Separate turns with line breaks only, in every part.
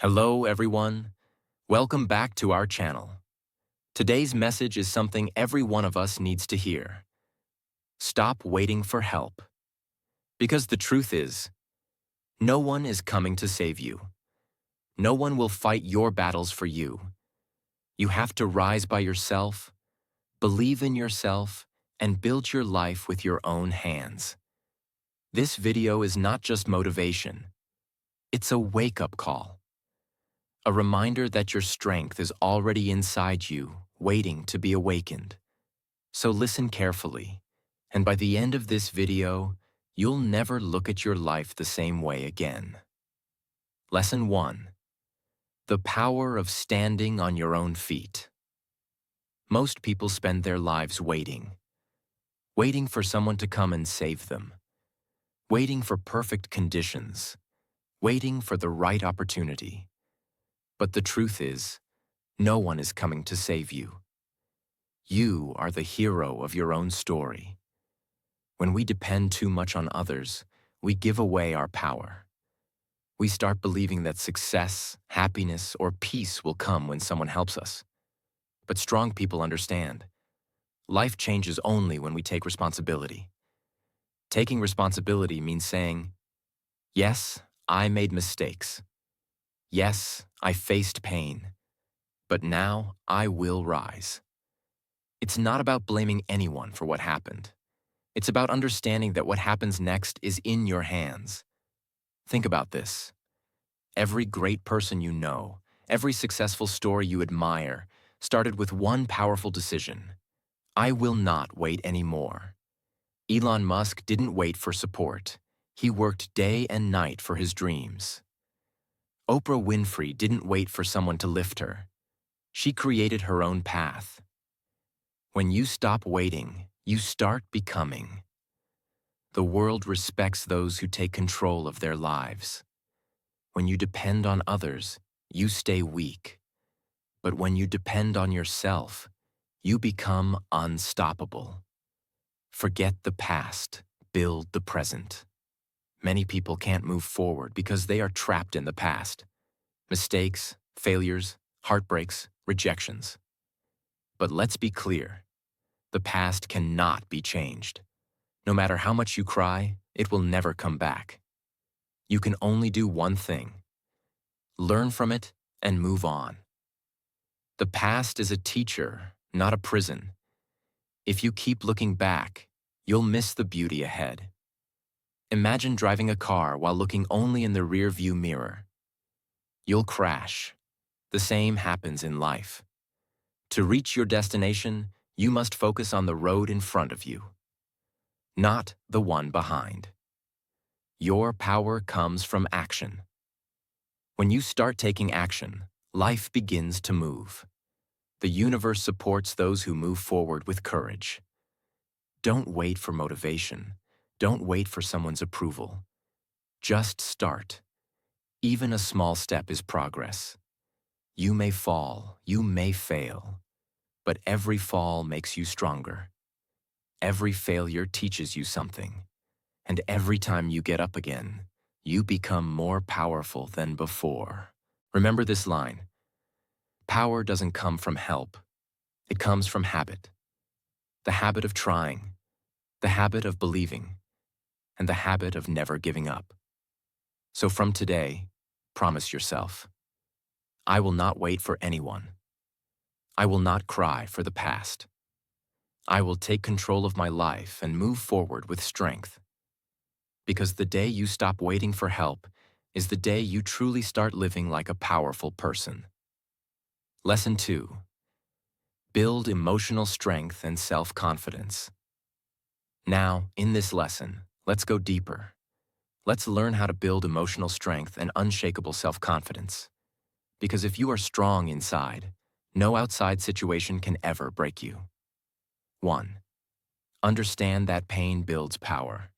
Hello, everyone. Welcome back to our channel. Today's message is something every one of us needs to hear. Stop waiting for help. Because the truth is, no one is coming to save you. No one will fight your battles for you. You have to rise by yourself, believe in yourself, and build your life with your own hands. This video is not just motivation. It's a wake-up call. A reminder that your strength is already inside you, waiting to be awakened. So listen carefully, and by the end of this video, you'll never look at your life the same way again. Lesson 1. The power of standing on your own feet. Most people spend their lives waiting for someone to come and save them, waiting for perfect conditions, waiting for the right opportunity. But the truth is, no one is coming to save you. You are the hero of your own story. When we depend too much on others, we give away our power. We start believing that success, happiness, or peace will come when someone helps us. But strong people understand. Life changes only when we take responsibility. Taking responsibility means saying, yes, I made mistakes. Yes, I faced pain, but now I will rise. It's not about blaming anyone for what happened. It's about understanding that what happens next is in your hands. Think about this. Every great person you know, every successful story you admire, started with one powerful decision. I will not wait anymore. Elon Musk didn't wait for support. He worked day and night for his dreams. Oprah Winfrey didn't wait for someone to lift her. She created her own path. When you stop waiting, you start becoming. The world respects those who take control of their lives. When you depend on others, you stay weak. But when you depend on yourself, you become unstoppable. Forget the past, build the present. Many people can't move forward because they are trapped in the past. Mistakes, failures, heartbreaks, rejections. But let's be clear. The past cannot be changed. No matter how much you cry, it will never come back. You can only do one thing. Learn from it and move on. The past is a teacher, not a prison. If you keep looking back, you'll miss the beauty ahead. Imagine driving a car while looking only in the rear-view mirror. You'll crash. The same happens in life. To reach your destination, you must focus on the road in front of you, not the one behind. Your power comes from action. When you start taking action, life begins to move. The universe supports those who move forward with courage. Don't wait for motivation. Don't wait for someone's approval. Just start. Even a small step is progress. You may fall, you may fail, but every fall makes you stronger. Every failure teaches you something, and every time you get up again, you become more powerful than before. Remember this line: power doesn't come from help, it comes from habit. The habit of trying, the habit of believing, and the habit of never giving up. So from today, promise yourself, I will not wait for anyone. I will not cry for the past. I will take control of my life and move forward with strength. Because the day you stop waiting for help is the day you truly start living like a powerful person. Lesson 2. Build emotional strength and self-confidence. Now, in this lesson, let's go deeper. Let's learn how to build emotional strength and unshakable self-confidence. Because if you are strong inside, no outside situation can ever break you. 1. Understand that pain builds power.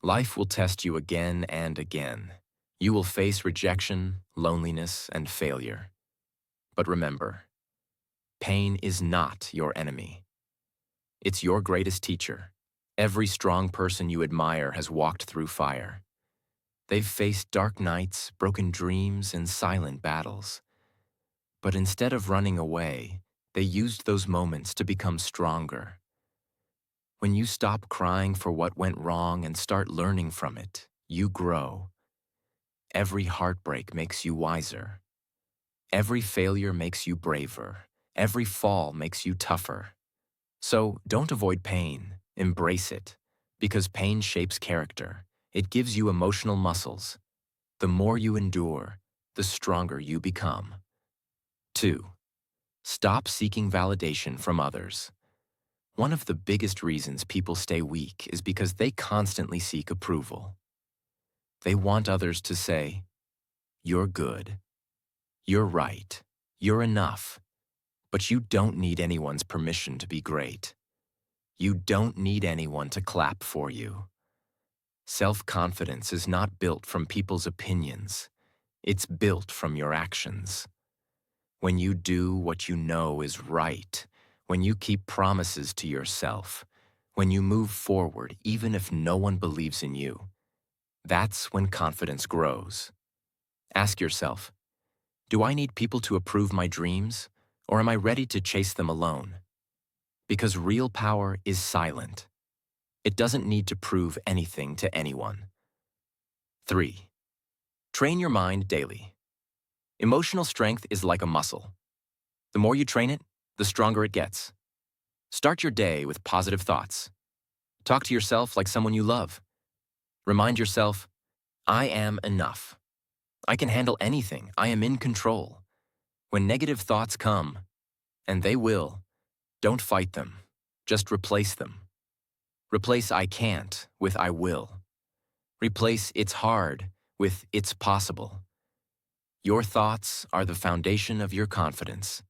Life will test you again and again. You will face rejection, loneliness, and failure. But remember, pain is not your enemy. It's your greatest teacher. Every strong person you admire has walked through fire. They've faced dark nights, broken dreams, and silent battles. But instead of running away, they used those moments to become stronger. When you stop crying for what went wrong and start learning from it, you grow. Every heartbreak makes you wiser. Every failure makes you braver. Every fall makes you tougher. So don't avoid pain, embrace it, because pain shapes character. It gives you emotional muscles. The more you endure, the stronger you become. 2. Stop seeking validation from others. One of the biggest reasons people stay weak is because they constantly seek approval. They want others to say, "You're good. You're right. You're enough." But you don't need anyone's permission to be great. You don't need anyone to clap for you. Self-confidence is not built from people's opinions. It's built from your actions. When you do what you know is right, when you keep promises to yourself, when you move forward even if no one believes in you, that's when confidence grows. Ask yourself, do I need people to approve my dreams, or am I ready to chase them alone? Because real power is silent. It doesn't need to prove anything to anyone. 3. Train your mind daily. Emotional strength is like a muscle. The more you train it, the stronger it gets. Start your day with positive thoughts. Talk to yourself like someone you love. Remind yourself, I am enough. I can handle anything. I am in control. When negative thoughts come, and they will, don't fight them. Just replace them. Replace I can't with I will. Replace it's hard with it's possible. Your thoughts are the foundation of your confidence.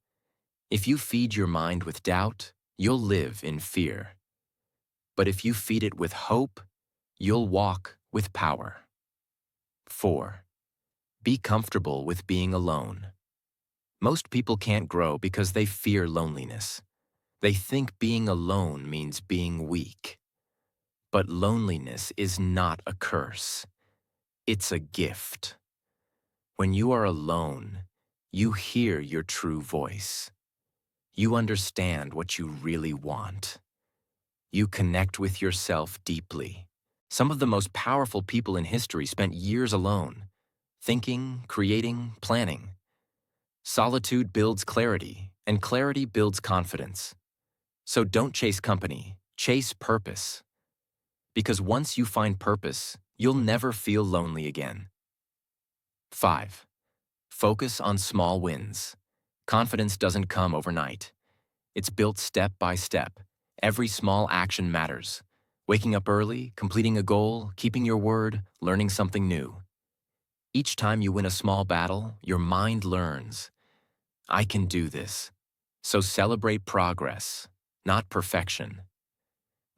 If you feed your mind with doubt, you'll live in fear. But if you feed it with hope, you'll walk with power. 4. Be comfortable with being alone. Most people can't grow because they fear loneliness. They think being alone means being weak. But loneliness is not a curse. It's a gift. When you are alone, you hear your true voice. You understand what you really want. You connect with yourself deeply. Some of the most powerful people in history spent years alone, thinking, creating, planning. Solitude builds clarity, and clarity builds confidence. So don't chase company, chase purpose. Because once you find purpose, you'll never feel lonely again. 5. Focus on small wins. Confidence doesn't come overnight. It's built step by step. Every small action matters. Waking up early, completing a goal, keeping your word, learning something new. Each time you win a small battle, your mind learns, I can do this. So celebrate progress, not perfection.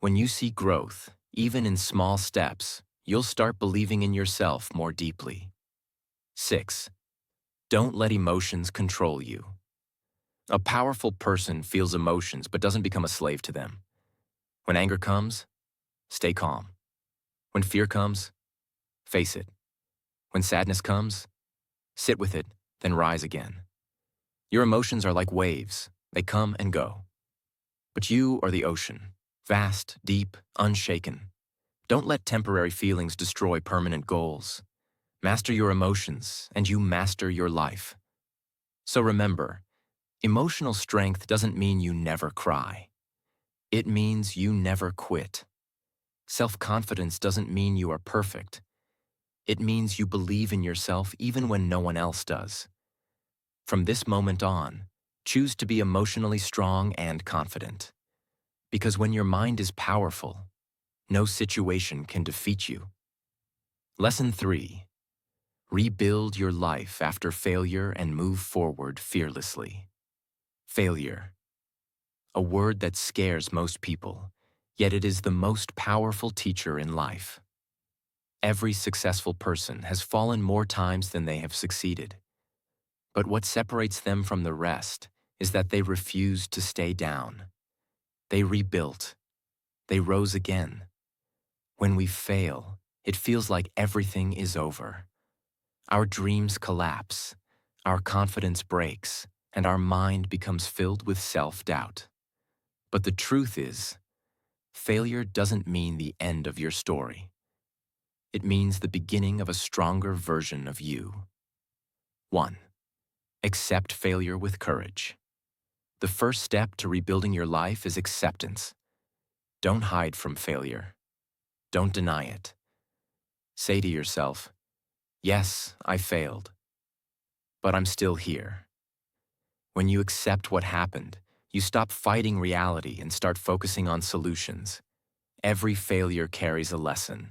When you see growth, even in small steps, you'll start believing in yourself more deeply. 6. Don't let emotions control you. A powerful person feels emotions but doesn't become a slave to them. When anger comes, stay calm. When fear comes, face it. When sadness comes, sit with it, then rise again. Your emotions are like waves. They come and go. But you are the ocean, vast, deep, unshaken. Don't let temporary feelings destroy permanent goals. Master your emotions, and you master your life. So remember, emotional strength doesn't mean you never cry. It means you never quit. Self-confidence doesn't mean you are perfect. It means you believe in yourself even when no one else does. From this moment on, choose to be emotionally strong and confident. Because when your mind is powerful, no situation can defeat you. Lesson 3. Rebuild your life after failure and move forward fearlessly. Failure. A word that scares most people, yet it is the most powerful teacher in life. Every successful person has fallen more times than they have succeeded. But what separates them from the rest is that they refused to stay down. They rebuilt. They rose again. When we fail, it feels like everything is over. Our dreams collapse, our confidence breaks, and our mind becomes filled with self-doubt. But the truth is, failure doesn't mean the end of your story. It means the beginning of a stronger version of you. 1. Accept failure with courage. The first step to rebuilding your life is acceptance. Don't hide from failure. Don't deny it. Say to yourself, yes, I failed, but I'm still here. When you accept what happened, you stop fighting reality and start focusing on solutions. Every failure carries a lesson.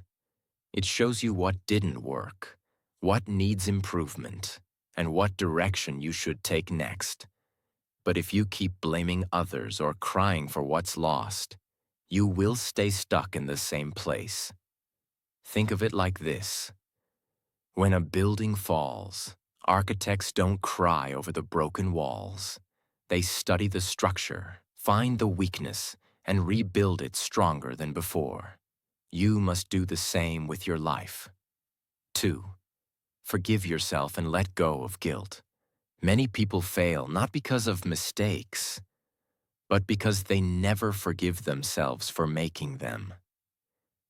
It shows you what didn't work, what needs improvement, and what direction you should take next. But if you keep blaming others or crying for what's lost, you will stay stuck in the same place. Think of it like this. When a building falls, architects don't cry over the broken walls. They study the structure, find the weakness, and rebuild it stronger than before. You must do the same with your life. 2. Forgive yourself and let go of guilt. Many people fail not because of mistakes, but because they never forgive themselves for making them.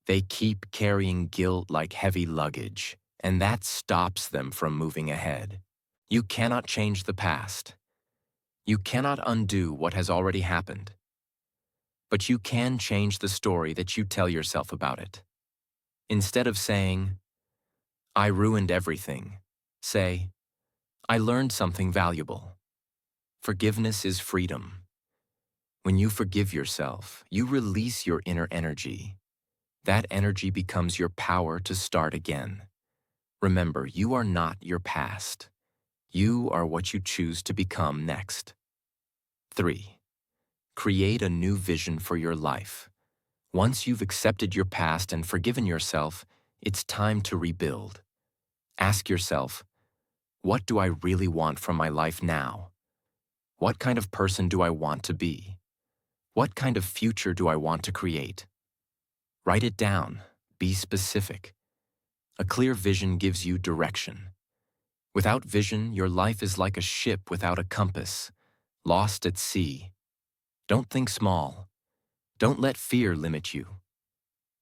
They keep carrying guilt like heavy luggage, and that stops them from moving ahead. You cannot change the past. You cannot undo what has already happened. But you can change the story that you tell yourself about it. Instead of saying, I ruined everything, say, I learned something valuable. Forgiveness is freedom. When you forgive yourself, you release your inner energy. That energy becomes your power to start again. Remember, you are not your past. You are what you choose to become next. 3. Create a new vision for your life. Once you've accepted your past and forgiven yourself, it's time to rebuild. Ask yourself, what do I really want from my life now? What kind of person do I want to be? What kind of future do I want to create? Write it down. Be specific. A clear vision gives you direction. Without vision, your life is like a ship without a compass, lost at sea. Don't think small. Don't let fear limit you.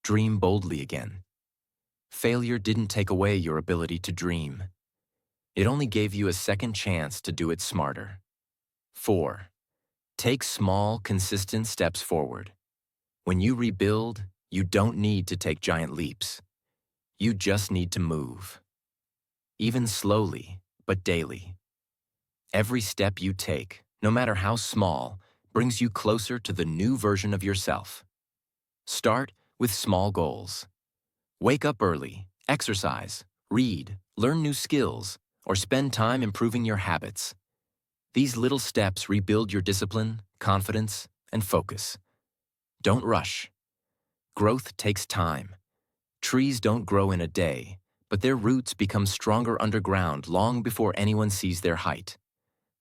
Dream boldly again. Failure didn't take away your ability to dream. It only gave you a second chance to do it smarter. 4. Take small, consistent steps forward. When you rebuild, you don't need to take giant leaps. You just need to move. Even slowly, but daily. Every step you take, no matter how small, brings you closer to the new version of yourself. Start with small goals. Wake up early, exercise, read, learn new skills, or spend time improving your habits. These little steps rebuild your discipline, confidence, and focus. Don't rush. Growth takes time. Trees don't grow in a day, but their roots become stronger underground long before anyone sees their height.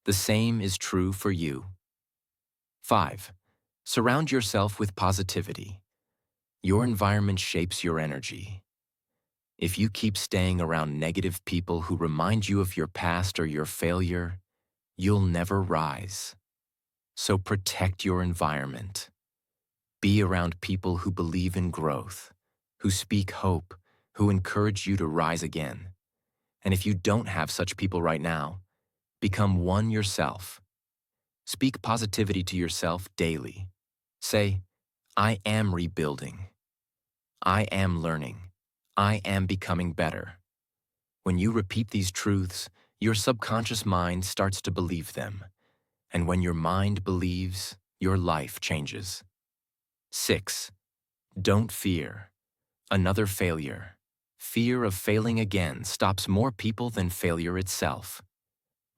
The same is true for you. 5. Surround yourself with positivity. Your environment shapes your energy. If you keep staying around negative people who remind you of your past or your failure, you'll never rise. So protect your environment. Be around people who believe in growth, who speak hope, who encourage you to rise again. And if you don't have such people right now, become one yourself. Speak positivity to yourself daily. Say, I am rebuilding. I am learning. I am becoming better. When you repeat these truths, your subconscious mind starts to believe them. And when your mind believes, your life changes. 6. Don't fear. Another failure. Fear of failing again stops more people than failure itself.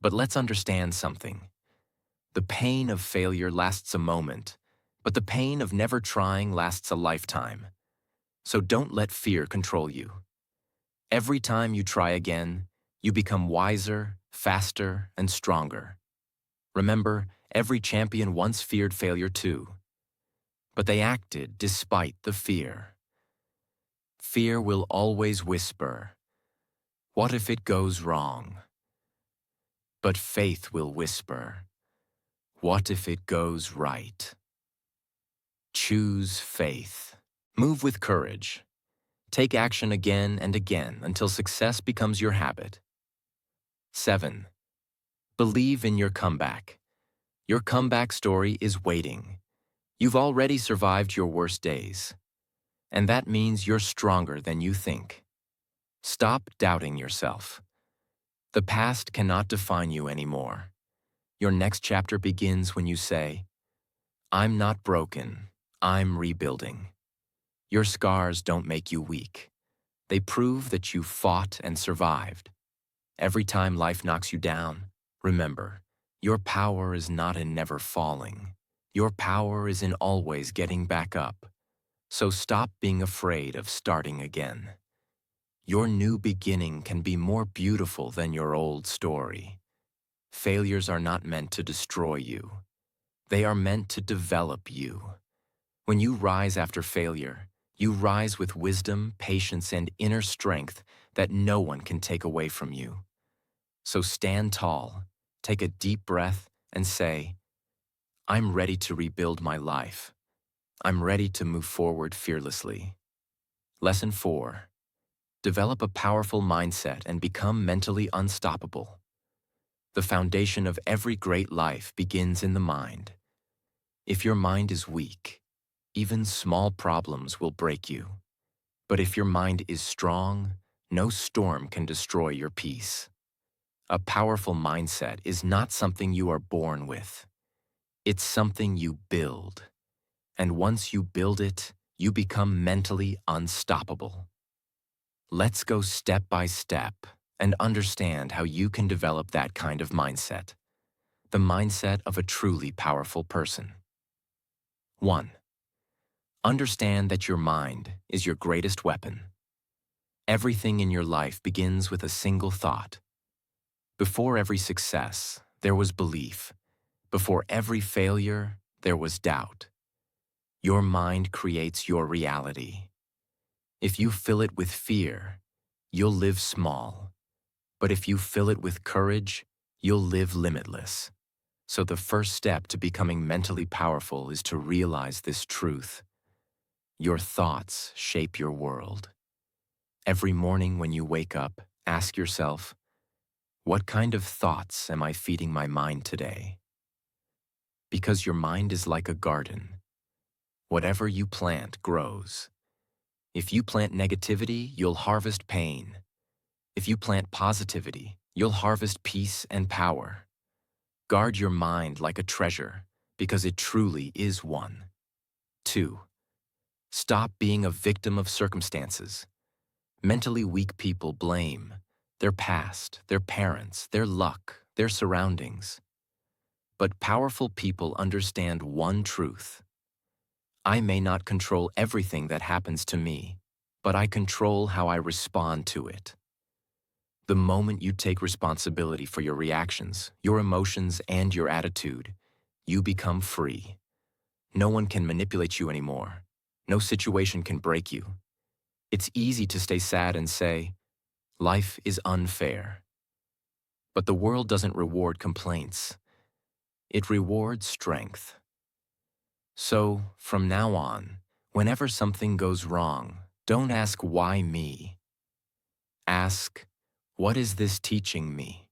But let's understand something. The pain of failure lasts a moment, but the pain of never trying lasts a lifetime. So don't let fear control you. Every time you try again, you become wiser, faster, and stronger. Remember, every champion once feared failure too. But they acted despite the fear. Fear will always whisper, "What if it goes wrong?" But faith will whisper, "What if it goes right?" Choose faith. Move with courage. Take action again and again until success becomes your habit. 7. Believe in your comeback. Your comeback story is waiting. You've already survived your worst days. And that means you're stronger than you think. Stop doubting yourself. The past cannot define you anymore. Your next chapter begins when you say, "I'm not broken, I'm rebuilding." Your scars don't make you weak. They prove that you fought and survived. Every time life knocks you down, remember, your power is not in never falling. Your power is in always getting back up. So stop being afraid of starting again. Your new beginning can be more beautiful than your old story. Failures are not meant to destroy you. They are meant to develop you. When you rise after failure, you rise with wisdom, patience, and inner strength that no one can take away from you. So stand tall, take a deep breath, and say, "I'm ready to rebuild my life. I'm ready to move forward fearlessly." Lesson 4. Develop a powerful mindset and become mentally unstoppable. The foundation of every great life begins in the mind. If your mind is weak, even small problems will break you. But if your mind is strong, no storm can destroy your peace. A powerful mindset is not something you are born with. It's something you build. And once you build it, you become mentally unstoppable. Let's go step by step and understand how you can develop that kind of mindset. The mindset of a truly powerful person. 1. Understand that your mind is your greatest weapon. Everything in your life begins with a single thought. Before every success, there was belief. Before every failure, there was doubt. Your mind creates your reality. If you fill it with fear, you'll live small. But if you fill it with courage, you'll live limitless. So the first step to becoming mentally powerful is to realize this truth. Your thoughts shape your world. Every morning when you wake up, ask yourself, what kind of thoughts am I feeding my mind today? Because your mind is like a garden. Whatever you plant grows. If you plant negativity, you'll harvest pain. If you plant positivity, you'll harvest peace and power. Guard your mind like a treasure, because it truly is one. 2. Stop being a victim of circumstances. Mentally weak people blame their past, their parents, their luck, their surroundings. But powerful people understand one truth. I may not control everything that happens to me, but I control how I respond to it. The moment you take responsibility for your reactions, your emotions, and your attitude, you become free. No one can manipulate you anymore. No situation can break you. It's easy to stay sad and say, life is unfair. But the world doesn't reward complaints. It rewards strength. So, from now on, whenever something goes wrong, don't ask why me. Ask, what is this teaching me?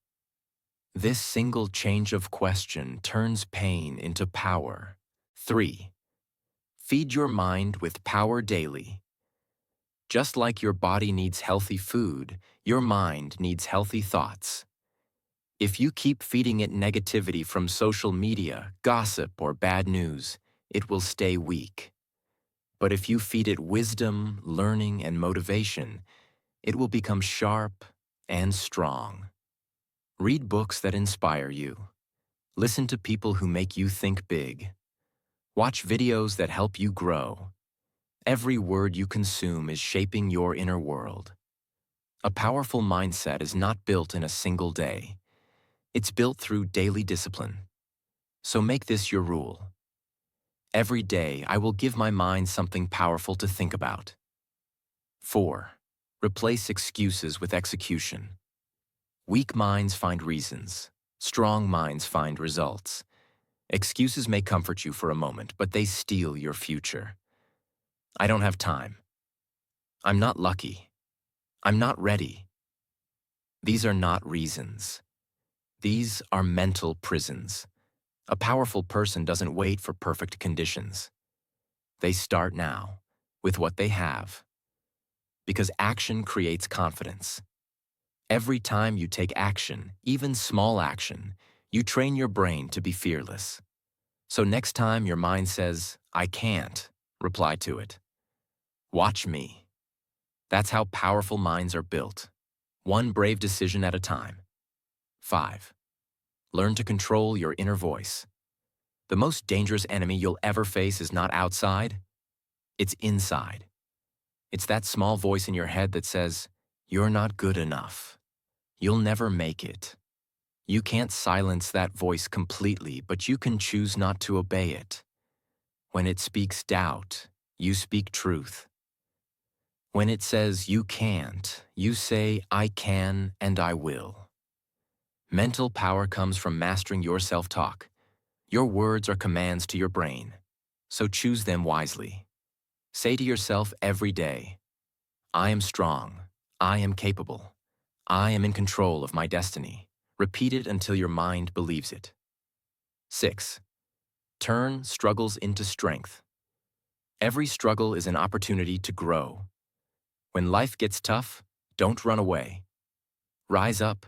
This single change of question turns pain into power. 3. Feed your mind with power daily. Just like your body needs healthy food, your mind needs healthy thoughts. If you keep feeding it negativity from social media, gossip, or bad news, it will stay weak. But if you feed it wisdom, learning, and motivation, it will become sharp and strong. Read books that inspire you. Listen to people who make you think big. Watch videos that help you grow. Every word you consume is shaping your inner world. A powerful mindset is not built in a single day. It's built through daily discipline. So make this your rule. Every day, I will give my mind something powerful to think about. 4. Replace excuses with execution. Weak minds find reasons. Strong minds find results. Excuses may comfort you for a moment, but they steal your future. I don't have time. I'm not lucky. I'm not ready. These are not reasons. These are mental prisons. A powerful person doesn't wait for perfect conditions. They start now, with what they have. Because action creates confidence. Every time you take action, even small action, you train your brain to be fearless. So next time your mind says, I can't, reply to it. Watch me. That's how powerful minds are built. One brave decision at a time. 5. Learn to control your inner voice. The most dangerous enemy you'll ever face is not outside, it's inside. It's that small voice in your head that says, you're not good enough. You'll never make it. You can't silence that voice completely, but you can choose not to obey it. When it speaks doubt, you speak truth. When it says you can't, you say, I can and I will. Mental power comes from mastering your self-talk. Your words are commands to your brain, so choose them wisely. Say to yourself every day, I am strong, I am capable, I am in control of my destiny. Repeat it until your mind believes it. 6. Turn struggles into strength. Every struggle is an opportunity to grow. When life gets tough, don't run away. Rise up.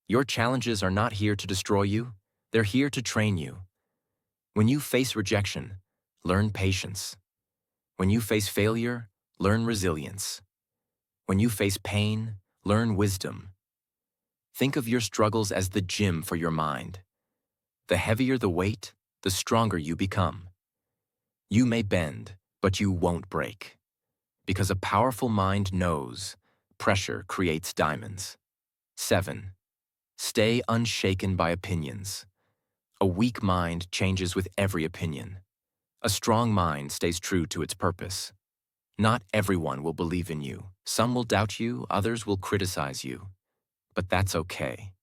Your challenges are not here to destroy you, they're here to train you. When you face rejection, learn patience. When you face failure, learn resilience. When you face pain, learn wisdom. Think of your struggles as the gym for your mind. The heavier the weight, the stronger you become. You may bend, but you won't break. Because a powerful mind knows pressure creates diamonds. 7. Stay unshaken by opinions. A weak mind changes with every opinion. A strong mind stays true to its purpose. Not everyone will believe in you. Some will doubt you, others will criticize you. But that's okay.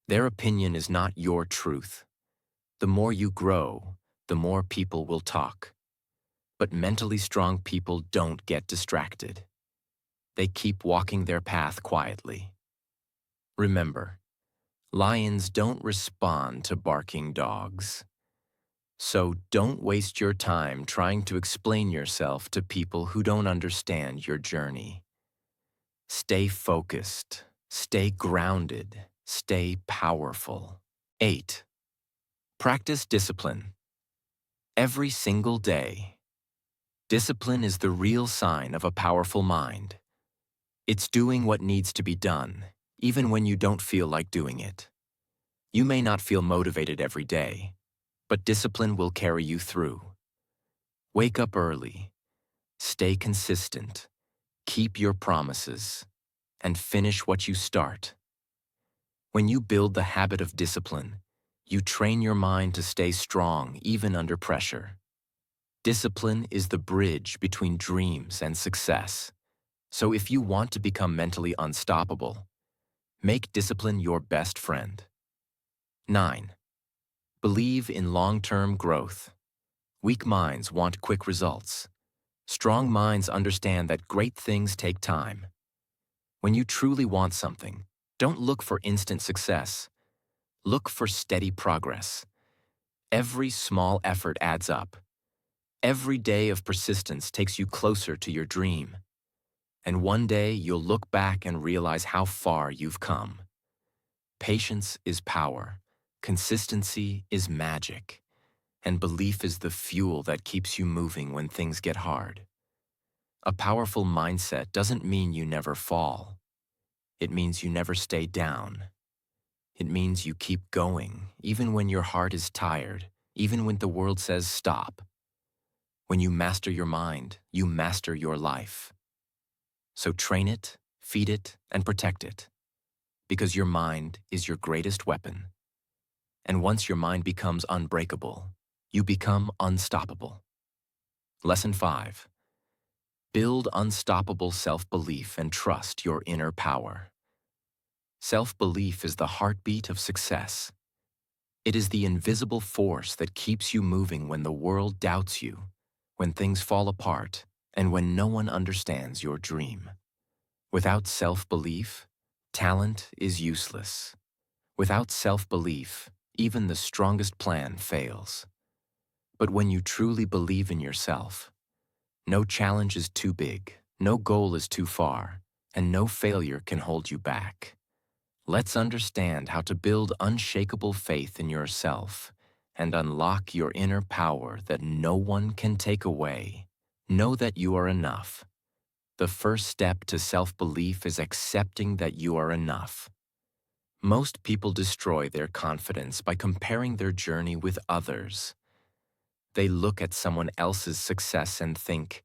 Their opinion is not your truth. The more you grow, the more people will talk. But mentally strong people don't get distracted. They keep walking their path quietly. Remember, lions don't respond to barking dogs. So don't waste your time trying to explain yourself to people who don't understand your journey. Stay focused, stay grounded, stay powerful. 8. Practice discipline. Every single day. Discipline is the real sign of a powerful mind. It's doing what needs to be done, even when you don't feel like doing it. You may not feel motivated every day, but discipline will carry you through. Wake up early, stay consistent, keep your promises, and finish what you start. When you build the habit of discipline, you train your mind to stay strong even under pressure. Discipline is the bridge between dreams and success. So if you want to become mentally unstoppable, make discipline your best friend. 9. Believe in long-term growth. Weak minds want quick results. Strong minds understand that great things take time. When you truly want something, don't look for instant success. Look for steady progress. Every small effort adds up. Every day of persistence takes you closer to your dream. And one day you'll look back and realize how far you've come. Patience is power, consistency is magic, and belief is the fuel that keeps you moving when things get hard. A powerful mindset doesn't mean you never fall. It means you never stay down. It means you keep going, even when your heart is tired, even when the world says stop. When you master your mind, you master your life. So train it, feed it, and protect it. Because your mind is your greatest weapon. And once your mind becomes unbreakable, you become unstoppable. Lesson 5. Build unstoppable self-belief and trust your inner power. Self-belief is the heartbeat of success. It is the invisible force that keeps you moving when the world doubts you, when things fall apart, and when no one understands your dream. Without self-belief, talent is useless. Without self-belief, even the strongest plan fails. But when you truly believe in yourself, no challenge is too big, no goal is too far, and no failure can hold you back. Let's understand how to build unshakable faith in yourself and unlock your inner power that no one can take away. Know that you are enough. The first step to self-belief is accepting that you are enough. Most people destroy their confidence by comparing their journey with others. They look at someone else's success and think,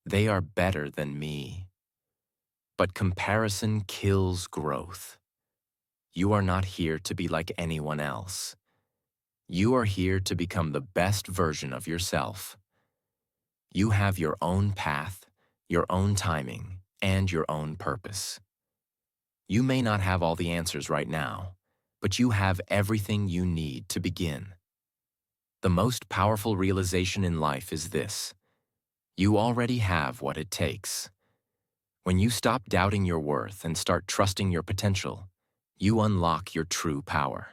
they are better than me. But comparison kills growth. You are not here to be like anyone else. You are here to become the best version of yourself. You have your own path, your own timing, and your own purpose. You may not have all the answers right now, but you have everything you need to begin. The most powerful realization in life is this: you already have what it takes. When you stop doubting your worth and start trusting your potential, you unlock your true power.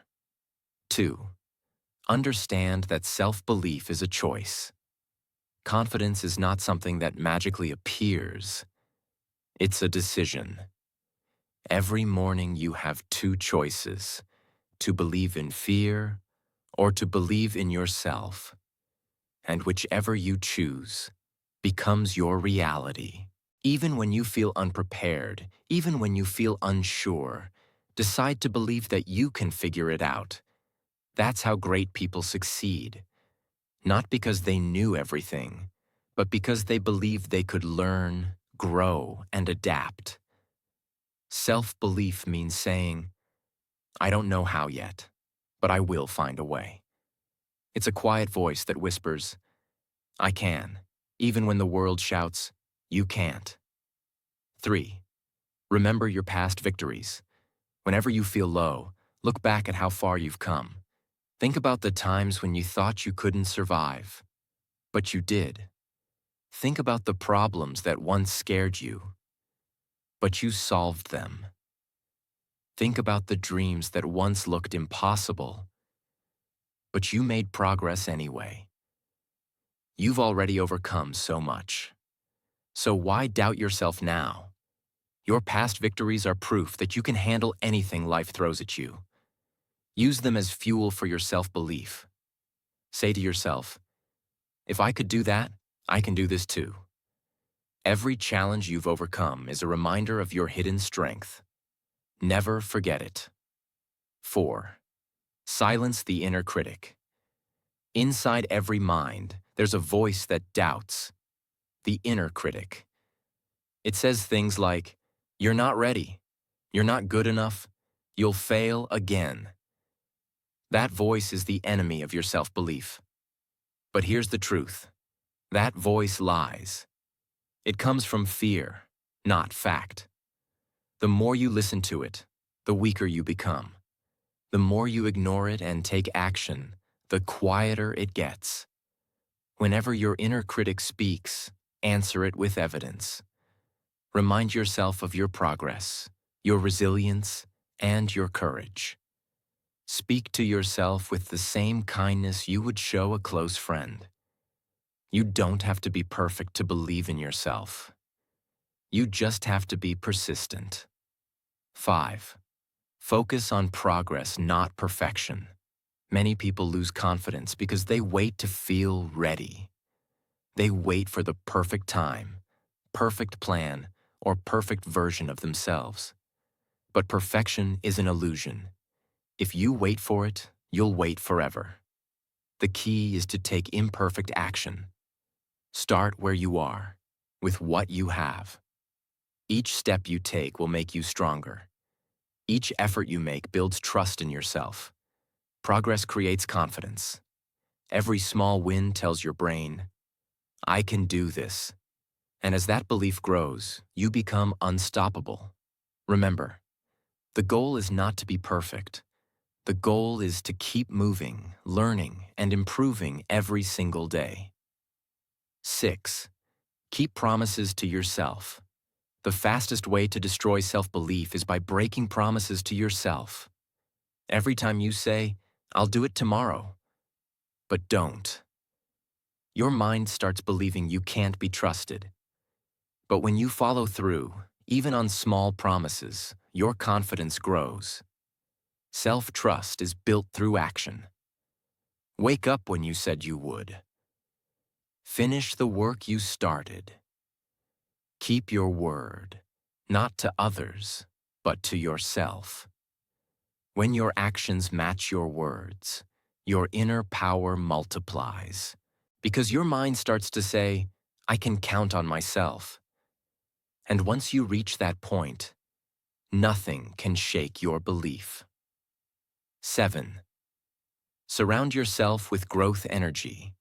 2. Understand that self-belief is a choice. Confidence is not something that magically appears. It's a decision. Every morning you have two choices: to believe in fear or to believe in yourself. And whichever you choose becomes your reality. Even when you feel unprepared, even when you feel unsure, decide to believe that you can figure it out. That's how great people succeed. Not because they knew everything, but because they believed they could learn, grow, and adapt. Self-belief means saying, I don't know how yet, but I will find a way. It's a quiet voice that whispers, I can, even when the world shouts, you can't. 3. Remember your past victories. Whenever you feel low, look back at how far you've come. Think about the times when you thought you couldn't survive, but you did. Think about the problems that once scared you, but you solved them. Think about the dreams that once looked impossible, but you made progress anyway. You've already overcome so much. So why doubt yourself now? Your past victories are proof that you can handle anything life throws at you. Use them as fuel for your self-belief. Say to yourself, if I could do that, I can do this too. Every challenge you've overcome is a reminder of your hidden strength. Never forget it. 4. Silence the inner critic. Inside every mind, there's a voice that doubts. The inner critic. It says things like, you're not ready, you're not good enough, you'll fail again. That voice is the enemy of your self-belief. But here's the truth. That voice lies. It comes from fear, not fact. The more you listen to it, the weaker you become. The more you ignore it and take action, the quieter it gets. Whenever your inner critic speaks, answer it with evidence. Remind yourself of your progress, your resilience, and your courage. Speak to yourself with the same kindness you would show a close friend. You don't have to be perfect to believe in yourself. You just have to be persistent. 5. Focus on progress, not perfection. Many people lose confidence because they wait to feel ready. They wait for the perfect time, perfect plan, or perfect version of themselves. But perfection is an illusion. If you wait for it, you'll wait forever. The key is to take imperfect action. Start where you are, with what you have. Each step you take will make you stronger. Each effort you make builds trust in yourself. Progress creates confidence. Every small win tells your brain, I can do this. And as that belief grows, you become unstoppable. Remember, the goal is not to be perfect. The goal is to keep moving, learning, and improving every single day. 6. Keep promises to yourself. The fastest way to destroy self-belief is by breaking promises to yourself. Every time you say, "I'll do it tomorrow," but don't, your mind starts believing you can't be trusted. But when you follow through, even on small promises, your confidence grows. Self-trust is built through action. Wake up when you said you would. Finish the work you started. Keep your word, not to others, but to yourself. When your actions match your words, your inner power multiplies. Because your mind starts to say, "I can count on myself." And once you reach that point, nothing can shake your belief. 7. Surround yourself with growth energy.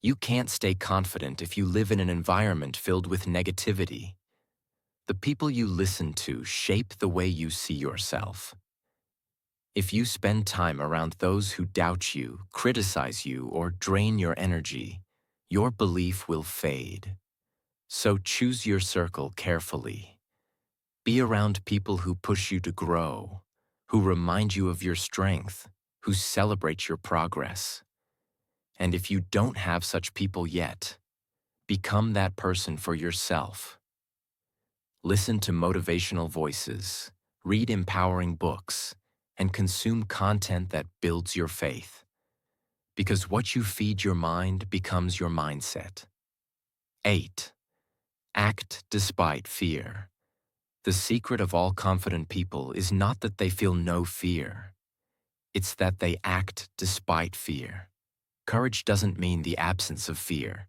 You can't stay confident if you live in an environment filled with negativity. The people you listen to shape the way you see yourself. If you spend time around those who doubt you, criticize you, or drain your energy, your belief will fade. So choose your circle carefully. Be around people who push you to grow, who remind you of your strength, who celebrate your progress. And if you don't have such people yet, become that person for yourself. Listen to motivational voices, read empowering books, and consume content that builds your faith. Because what you feed your mind becomes your mindset. 8. Act despite fear. The secret of all confident people is not that they feel no fear. It's that they act despite fear. Courage doesn't mean the absence of fear.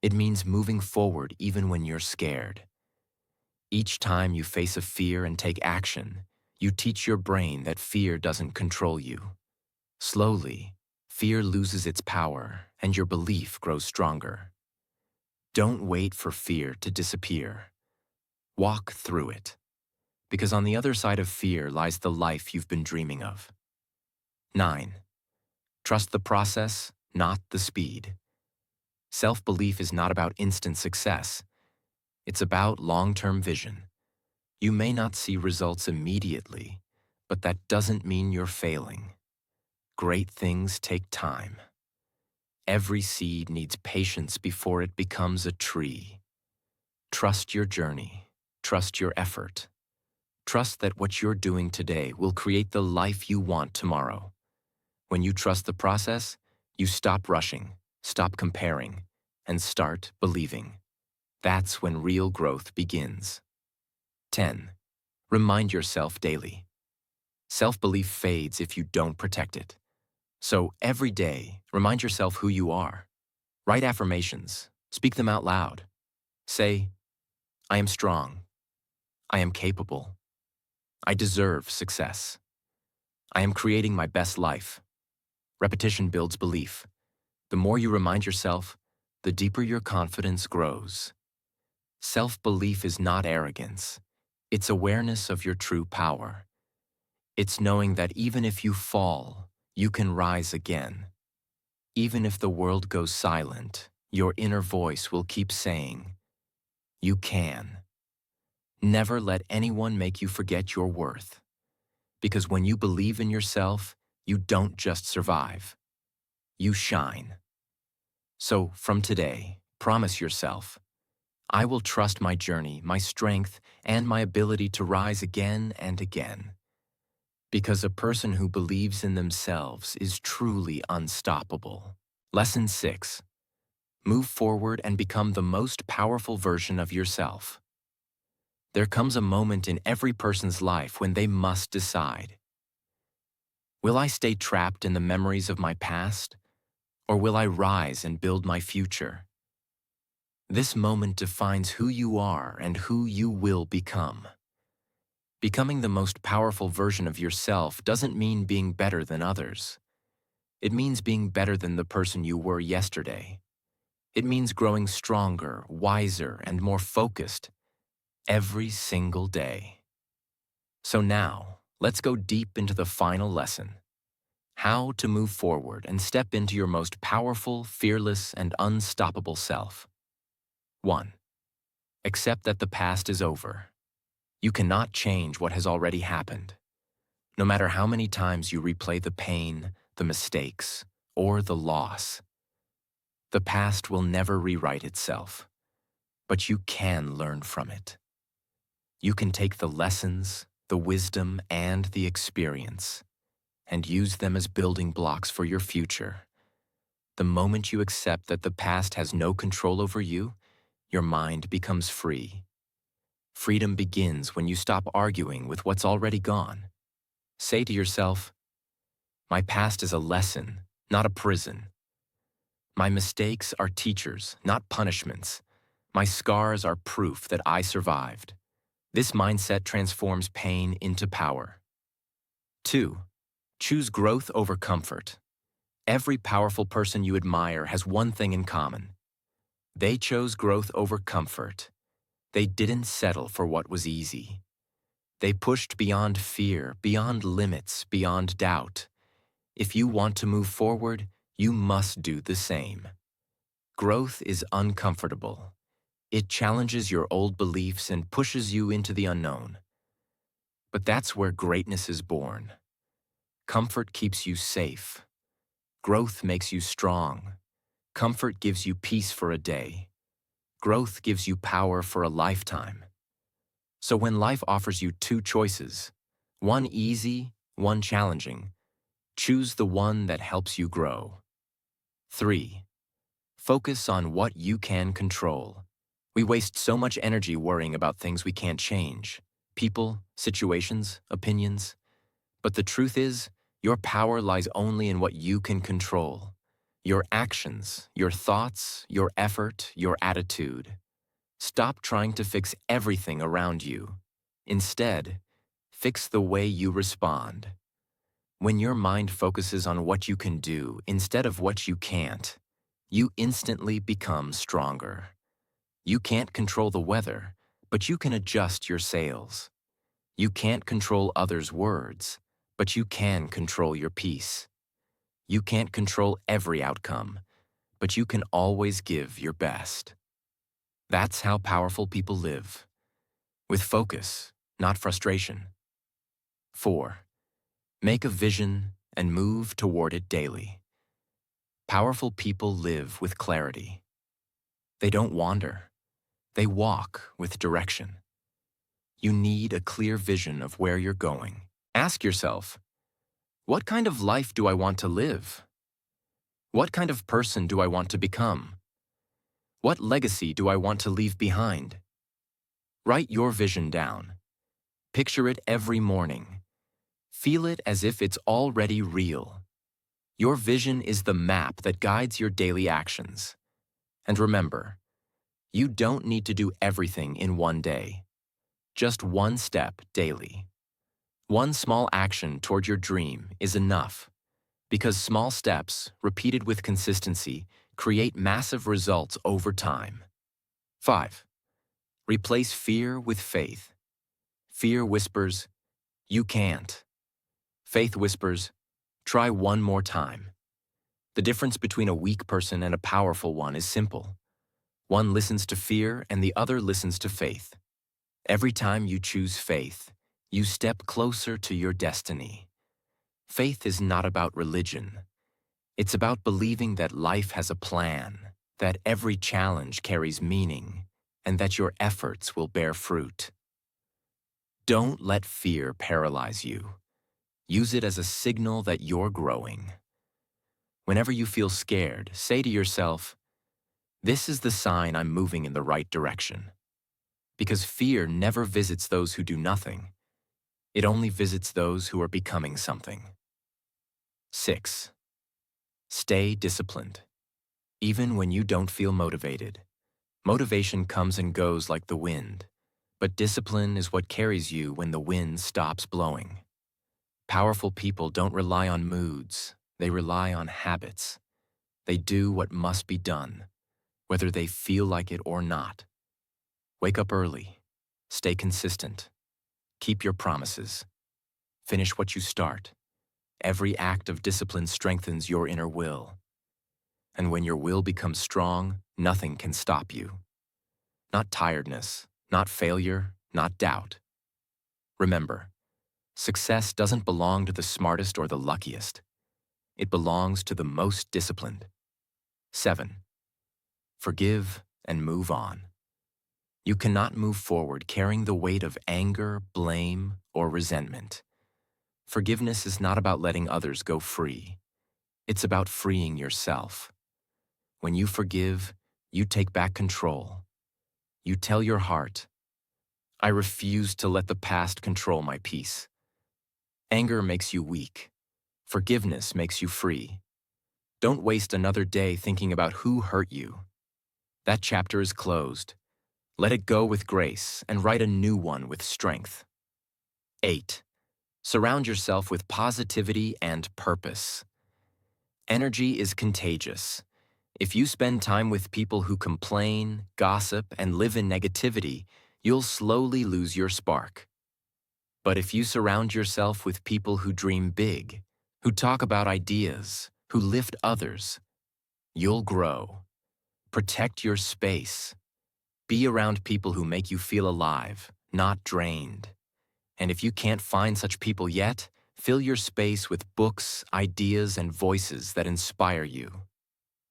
It means moving forward even when you're scared. Each time you face a fear and take action, you teach your brain that fear doesn't control you. Slowly, fear loses its power and your belief grows stronger. Don't wait for fear to disappear. Walk through it, because on the other side of fear lies the life you've been dreaming of. 9. Trust the process, not the speed. Self-belief is not about instant success. It's about long-term vision. You may not see results immediately, but that doesn't mean you're failing. Great things take time. Every seed needs patience before it becomes a tree. Trust your journey. Trust your effort. Trust that what you're doing today will create the life you want tomorrow. When you trust the process, you stop rushing, stop comparing, and start believing. That's when real growth begins. 10. Remind yourself daily. Self-belief fades if you don't protect it. So every day, remind yourself who you are. Write affirmations. Speak them out loud. Say, "I am strong. I am capable. I deserve success. I am creating my best life." Repetition builds belief. The more you remind yourself, the deeper your confidence grows. Self-belief is not arrogance. It's awareness of your true power. It's knowing that even if you fall, you can rise again. Even if the world goes silent, your inner voice will keep saying, "You can." Never let anyone make you forget your worth. Because when you believe in yourself, you don't just survive. You shine. So from today, promise yourself, "I will trust my journey, my strength, and my ability to rise again and again." Because a person who believes in themselves is truly unstoppable. Lesson 6. Move forward and become the most powerful version of yourself. There comes a moment in every person's life when they must decide. Will I stay trapped in the memories of my past, or will I rise and build my future? This moment defines who you are and who you will become. Becoming the most powerful version of yourself doesn't mean being better than others. It means being better than the person you were yesterday. It means growing stronger, wiser, and more focused every single day. So now, let's go deep into the final lesson: how to move forward and step into your most powerful, fearless, and unstoppable self. 1. Accept that the past is over. You cannot change what has already happened. No matter how many times you replay the pain, the mistakes, or the loss, the past will never rewrite itself. But you can learn from it. You can take the lessons, the wisdom, and the experience and use them as building blocks for your future. The moment you accept that the past has no control over you, your mind becomes free. Freedom begins when you stop arguing with what's already gone. Say to yourself, "My past is a lesson, not a prison. My mistakes are teachers, not punishments. My scars are proof that I survived." This mindset transforms pain into power. 2. Choose growth over comfort. Every powerful person you admire has one thing in common. They chose growth over comfort. They didn't settle for what was easy. They pushed beyond fear, beyond limits, beyond doubt. If you want to move forward, you must do the same. Growth is uncomfortable. It challenges your old beliefs and pushes you into the unknown. But that's where greatness is born. Comfort keeps you safe. Growth makes you strong. Comfort gives you peace for a day. Growth gives you power for a lifetime. So when life offers you two choices, one easy, one challenging, choose the one that helps you grow. 3. Focus on what you can control. We waste so much energy worrying about things we can't change: people, situations, opinions. But the truth is, your power lies only in what you can control: your actions, your thoughts, your effort, your attitude. Stop trying to fix everything around you. Instead, fix the way you respond. When your mind focuses on what you can do instead of what you can't, you instantly become stronger. You can't control the weather, but you can adjust your sails. You can't control others' words, but you can control your peace. You can't control every outcome, but you can always give your best. That's how powerful people live, with focus, not frustration. 4. Make a vision and move toward it daily. Powerful people live with clarity. They don't wander. They walk with direction. You need a clear vision of where you're going. Ask yourself, what kind of life do I want to live? What kind of person do I want to become? What legacy do I want to leave behind? Write your vision down. Picture it every morning. Feel it as if it's already real. Your vision is the map that guides your daily actions. And remember, you don't need to do everything in one day. Just one step daily. One small action toward your dream is enough, because small steps, repeated with consistency, create massive results over time. 5. Replace fear with faith. Fear whispers, "You can't." Faith whispers, "Try one more time." The difference between a weak person and a powerful one is simple. One listens to fear and the other listens to faith. Every time you choose faith, you step closer to your destiny. Faith is not about religion. It's about believing that life has a plan, that every challenge carries meaning, and that your efforts will bear fruit. Don't let fear paralyze you. Use it as a signal that you're growing. Whenever you feel scared, say to yourself, "This is the sign I'm moving in the right direction." Because fear never visits those who do nothing. It only visits those who are becoming something. 6. Stay disciplined. Even when you don't feel motivated. Motivation comes and goes like the wind, but discipline is what carries you when the wind stops blowing. Powerful people don't rely on moods, they rely on habits. They do what must be done, whether they feel like it or not. Wake up early. Stay consistent. Keep your promises. Finish what you start. Every act of discipline strengthens your inner will. And when your will becomes strong, nothing can stop you. Not tiredness, not failure, not doubt. Remember, success doesn't belong to the smartest or the luckiest. It belongs to the most disciplined. 7. Forgive and move on. You cannot move forward carrying the weight of anger, blame, or resentment. Forgiveness is not about letting others go free. It's about freeing yourself. When you forgive, you take back control. You tell your heart, I refuse to let the past control my peace. Anger makes you weak. Forgiveness makes you free. Don't waste another day thinking about who hurt you. That chapter is closed. Let it go with grace and write a new one with strength. 8. Surround yourself with positivity and purpose. Energy is contagious. If you spend time with people who complain, gossip, and live in negativity, you'll slowly lose your spark. But if you surround yourself with people who dream big, who talk about ideas, who lift others, you'll grow. Protect your space. Be around people who make you feel alive, not drained. And if you can't find such people yet, fill your space with books, ideas, and voices that inspire you.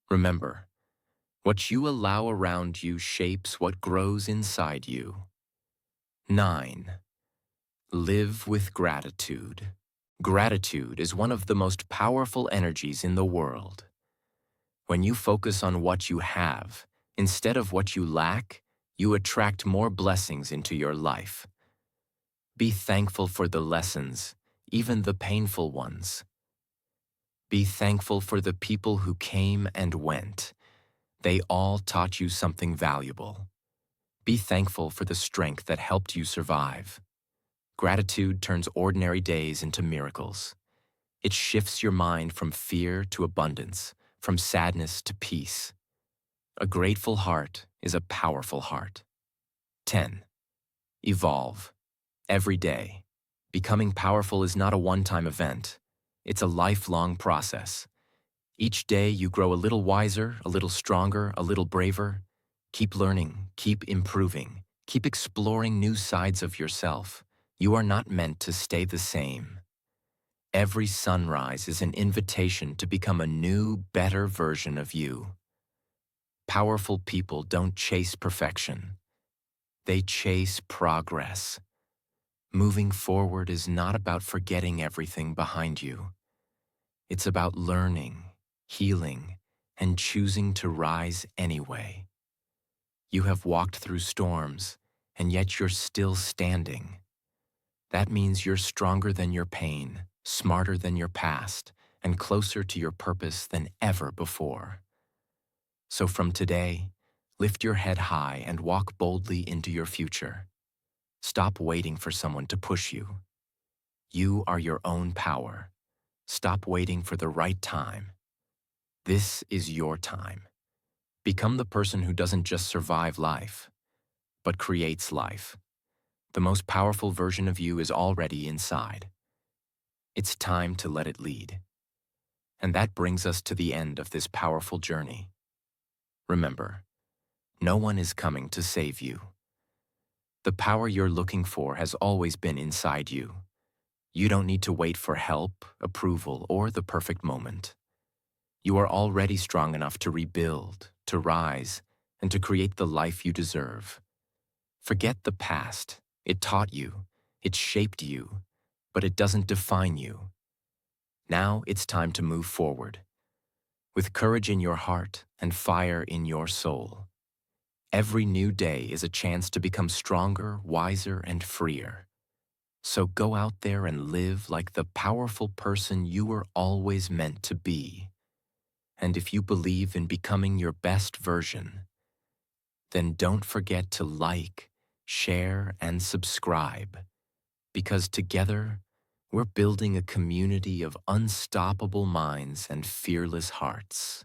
Remember, what you allow around you shapes what grows inside you. 9. Live with gratitude. Gratitude is one of the most powerful energies in the world. When you focus on what you have, instead of what you lack, you attract more blessings into your life. Be thankful for the lessons, even the painful ones. Be thankful for the people who came and went. They all taught you something valuable. Be thankful for the strength that helped you survive. Gratitude turns ordinary days into miracles. It shifts your mind from fear to abundance, from sadness to peace. A grateful heart is a powerful heart. 10. Evolve. Every day. Becoming powerful is not a one-time event. It's a lifelong process. Each day you grow a little wiser, a little stronger, a little braver. Keep learning, keep improving, keep exploring new sides of yourself. You are not meant to stay the same. Every sunrise is an invitation to become a new, better version of you. Powerful people don't chase perfection. They chase progress. Moving forward is not about forgetting everything behind you. It's about learning, healing, and choosing to rise anyway. You have walked through storms, and yet you're still standing. That means you're stronger than your pain, smarter than your past, and closer to your purpose than ever before. So from today, lift your head high and walk boldly into your future. Stop waiting for someone to push you. You are your own power. Stop waiting for the right time. This is your time. Become the person who doesn't just survive life, but creates life. The most powerful version of you is already inside. It's time to let it lead. And that brings us to the end of this powerful journey. Remember, no one is coming to save you. The power you're looking for has always been inside you. You don't need to wait for help, approval, or the perfect moment. You are already strong enough to rebuild, to rise, and to create the life you deserve. Forget the past. It taught you, it shaped you, but it doesn't define you. Now it's time to move forward, with courage in your heart and fire in your soul. Every new day is a chance to become stronger, wiser, and freer. So go out there and live like the powerful person you were always meant to be. And if you believe in becoming your best version, then don't forget to like, share, and subscribe, because together we're building a community of unstoppable minds and fearless hearts.